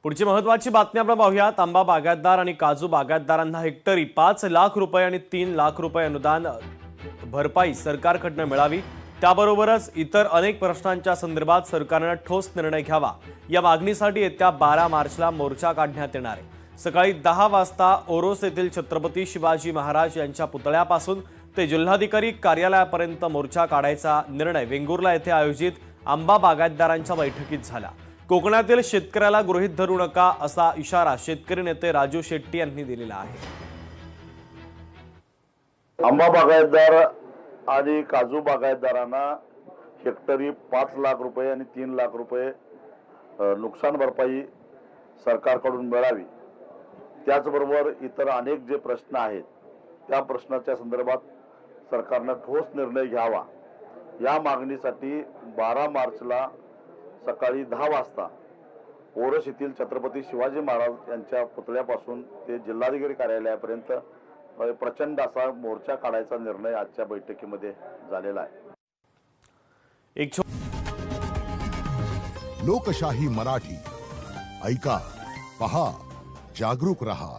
पुढची महत्त्वाची बातमी आपण पाहूयात। आंबा बागायतदार आणि काजू बागायतदारांना हेक्टरी 5 लाख रुपये आणि 3 लाख रुपये अनुदान भरपाई सरकारकडून मिळावी, त्याबरोबरच इतर अनेक प्रश्नांच्या संदर्भात सरकारने ठोस निर्णय घ्यावा या मागणीसाठी येत्या 12 मार्चला मोर्चा काढण्यात येणार आहे। सकाळी 10 वाजता ओरोस येथील छत्रपती शिवाजी महाराज यांच्या पुतळ्यापासून ते जिल्हाधिकारी कार्यालयापर्यंत मोर्चा काढायचा निर्णय वेंगुर्ला येथे आयोजित आंबा बागायतदारांच्या बैठकीत झाला। कोकणातील शेतकऱ्याला गृहीत धरू नका असा इशारा शेतकरी नेते राजू शेट्टी यांनी दिलेला आहे। आंबा बागायतदार आणि काजू बागायतदारांना हेक्टरी 5 लाख रुपये आणि 3 लाख रुपये नुकसान भरपाई सरकारकडून मिळावी, त्याचबरोबर इतर अनेक जे प्रश्न आहेत त्या प्रश्नाच्या संदर्भात सरकारने ठोस निर्णय घ्यावा या मागणीसाठी 12 मार्चला सकाळी 10 वाजता ओरोस येथील छत्रपती शिवाजी महाराज यांच्या पुतळ्यापासून ते जिल्हाधिकारी कार्यालयापर्यंत प्रचंड असा मोर्चा काढायचा निर्णय आजच्या बैठकीमध्ये झालेला आहे। लोकशाही मराठी ऐका, पहा, जागरूक रहा।